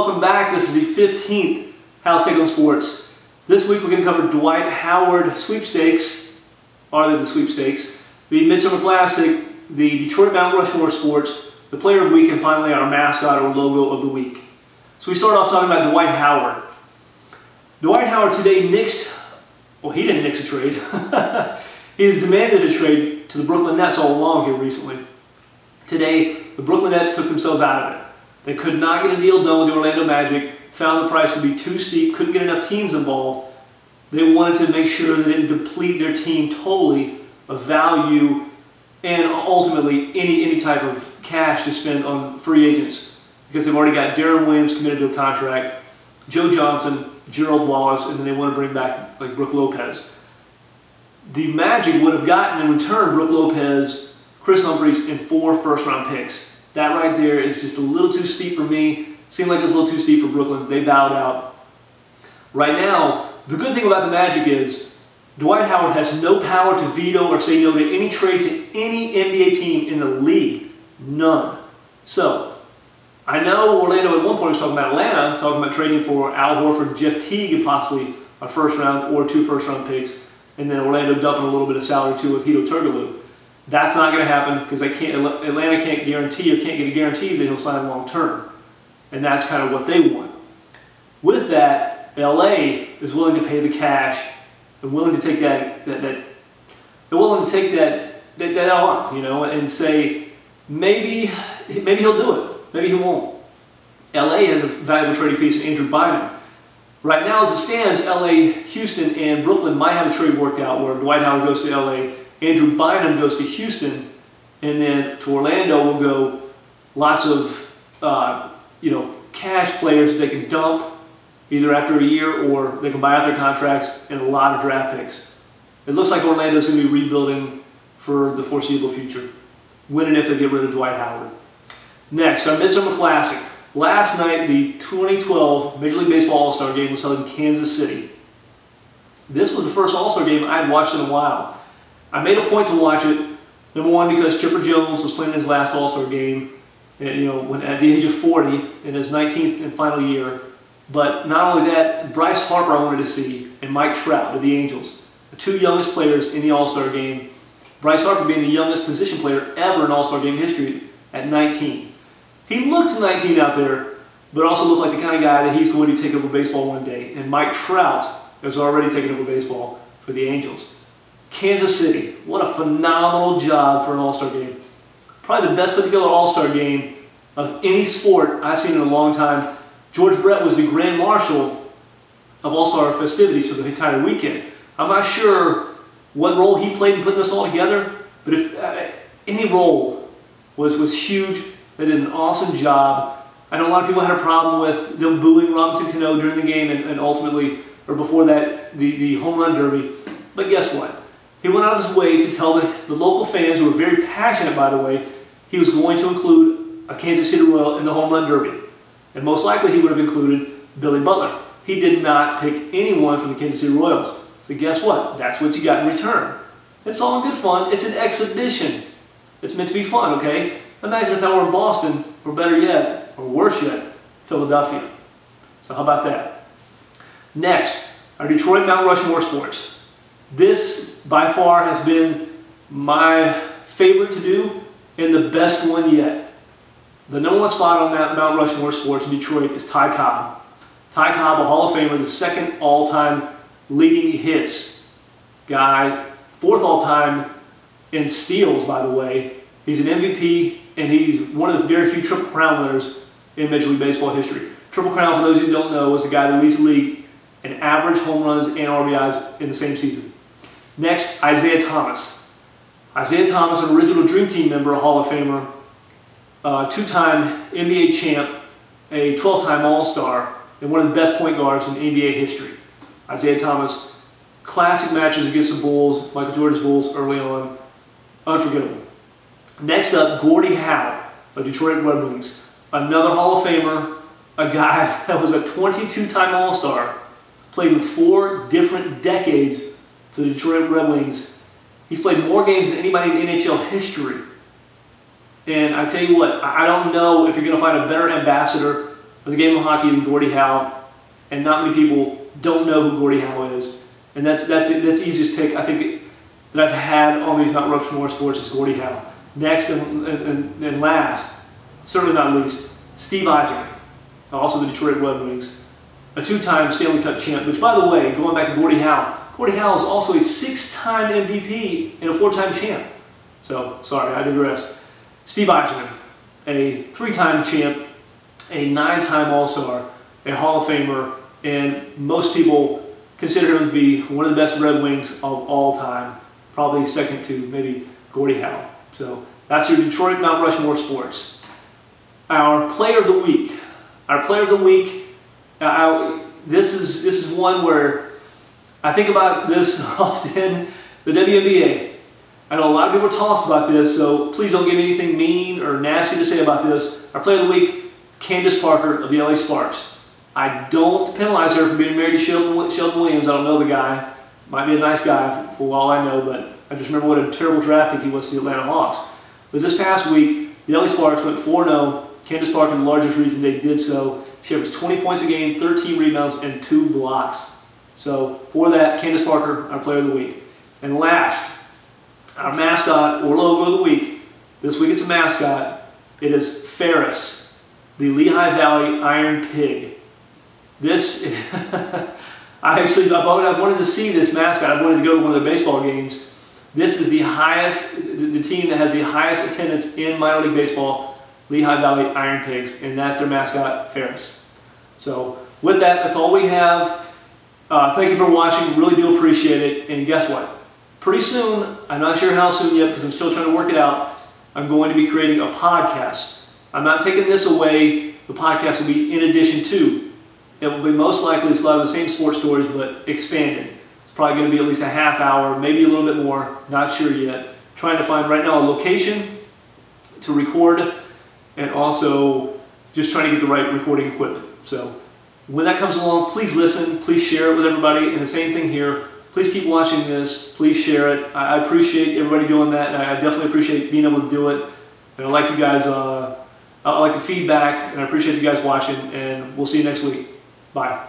welcome back. This is the 15th House Take on Sports. This week we're going to cover Dwight Howard Sweepstakes, are they the Sweepstakes, the Midsummer Classic, the Detroit Mount Rushmore Sports, the Player of the Week, and finally our mascot or logo of the week. So we start off talking about Dwight Howard. Dwight Howard today he didn't nix a trade. He has demanded a trade to the Brooklyn Nets all along here recently. Today, the Brooklyn Nets took themselves out of it. They could not get a deal done with the Orlando Magic, found the price to be too steep, couldn't get enough teams involved. They wanted to make sure they didn't deplete their team totally of value and ultimately any type of cash to spend on free agents, because they've already got Darren Williams committed to a contract, Joe Johnson, Gerald Wallace, and then they want to bring back like Brook Lopez. The Magic would have gotten in return Brook Lopez, Chris Humphries, and 4 first-round picks. That right there is just a little too steep for me. Seemed like it was a little too steep for Brooklyn. They bowed out. Right now, the good thing about the Magic is Dwight Howard has no power to veto or say no to any trade to any NBA team in the league. None. So, I know Orlando at one point was talking about Atlanta, talking about trading for Al Horford, Jeff Teague, and possibly a first-round or 2 first-round picks, and then Orlando dumping a little bit of salary too with Hedo Turkoglu. That's not going to happen because Atlanta can't guarantee or can't get a guarantee that he'll sign long-term. And that's kind of what they want. With that, LA is willing to pay the cash and willing to take they're willing to take that on, you know, and say maybe he'll do it, maybe he won't. LA has a valuable trading piece in Andrew Bynum. Right now, as it stands, LA, Houston, and Brooklyn might have a trade worked out where Dwight Howard goes to LA, Andrew Bynum goes to Houston, and then to Orlando will go lots of cash players they can dump either after a year or they can buy out their contracts, and a lot of draft picks. It looks like Orlando's going to be rebuilding for the foreseeable future, when and if they get rid of Dwight Howard. Next, our Midsummer Classic. Last night, the 2012 Major League Baseball All-Star Game was held in Kansas City. This was the first All-Star game I'd watched in a while. I made a point to watch it, number one, because Chipper Jones was playing his last All-Star game, when at the age of 40 in his 19th and final year. But not only that, Bryce Harper I wanted to see, and Mike Trout of the Angels, the 2 youngest players in the All-Star game. Bryce Harper being the youngest position player ever in All-Star game history at 19. He looked 19 out there, but also looked like the kind of guy that he's going to take over baseball one day. And Mike Trout has already taken over baseball for the Angels. Kansas City, what a phenomenal job for an All-Star game. Probably the best put together All-Star game of any sport I've seen in a long time. George Brett was the Grand Marshal of All-Star festivities for the entire weekend. I'm not sure what role he played in putting this all together, but if any role was huge. They did an awesome job. I know a lot of people had a problem with them booing Robinson Cano during the game and ultimately, or before that, the home run derby. But guess what? He went out of his way to tell the local fans, who were very passionate, by the way, he was going to include a Kansas City Royal in the home run derby. And most likely he would have included Billy Butler. He did not pick anyone from the Kansas City Royals. So guess what? That's what you got in return. It's all in good fun. It's an exhibition. It's meant to be fun, okay? Imagine if that were in Boston, or better yet, or worse yet, Philadelphia. So how about that? Next, our Detroit Mount Rushmore Sports. This, by far, has been my favorite to do and the best one yet. The number 1 spot on that Mount Rushmore Sports in Detroit is Ty Cobb. Ty Cobb, a Hall of Famer, the 2nd all-time leading hits guy, 4th all-time in steals, by the way. He's an MVP, and he's one of the very few Triple Crown winners in Major League Baseball history. Triple Crown, for those who don't know, is the guy that leads the league in average home runs and RBIs in the same season. Next, Isaiah Thomas. Isaiah Thomas, an original Dream Team member, a Hall of Famer, 2-time NBA champ, a 12-time All-Star, and one of the best point guards in NBA history. Isaiah Thomas, classic matches against the Bulls, Michael Jordan's Bulls early on, unforgettable. Next up, Gordie Howe of Detroit Red Wings, another Hall of Famer, a guy that was a 22-time All-Star, played in 4 different decades for the Detroit Red Wings. He's played more games than anybody in NHL history. And I tell you what, I don't know if you're going to find a better ambassador of the game of hockey than Gordie Howe, and not many people don't know who Gordie Howe is. And that's the easiest pick I think that I've had on these Mount Rushmore sports is Gordie Howe. Next and last, certainly not least, Steve Yzerman, also the Detroit Red Wings, a two-time Stanley Cup champ, which, by the way, going back to Gordie Howe is also a 6-time MVP and a 4-time champ. So, sorry, I digress. Steve Yzerman, a 3-time champ, a 9-time All-Star, a Hall of Famer, and most people consider him to be one of the best Red Wings of all time, probably second to maybe Gordie Howe. So that's your Detroit Mount Rushmore sports. Our player of the week. Our player of the week. This is one where I think about this often. The WNBA. I know a lot of people are tossed about this, so please don't give me anything mean or nasty to say about this. Our player of the week, Candace Parker of the LA Sparks. I don't penalize her for being married to Sheldon Williams. I don't know the guy. Might be a nice guy for all I know, but I just remember what a terrible draft pick he was to the Atlanta Hawks. But this past week, the LA Sparks went 4-0. Candace Parker, the largest reason they did so. She averaged 20 points a game, 13 rebounds, and 2 blocks. So for that, Candace Parker, our player of the week. And last, our mascot or logo of the week. This week it's a mascot. It is Ferris, the Lehigh Valley Iron Pig. This, I've wanted to see this mascot. I've wanted to go to one of their baseball games. This is the highest, the team that has the highest attendance in minor league baseball, Lehigh Valley Iron Pigs, and that's their mascot, Ferris. So with that, that's all we have. Thank you for watching. Really do appreciate it. And guess what? Pretty soon, I'm not sure how soon yet because I'm still trying to work it out, I'm going to be creating a podcast. I'm not taking this away. The podcast will be in addition to. It will be most likely it's a lot of the same sports stories, but expanded. It's probably going to be at least a half hour, maybe a little bit more. Not sure yet. Trying to find right now a location to record, and also just trying to get the right recording equipment. So when that comes along, please listen. Please share it with everybody. And the same thing here. Please keep watching this. Please share it. I appreciate everybody doing that, and I definitely appreciate being able to do it. And I like you guys. I like the feedback, and I appreciate you guys watching. And we'll see you next week. Bye.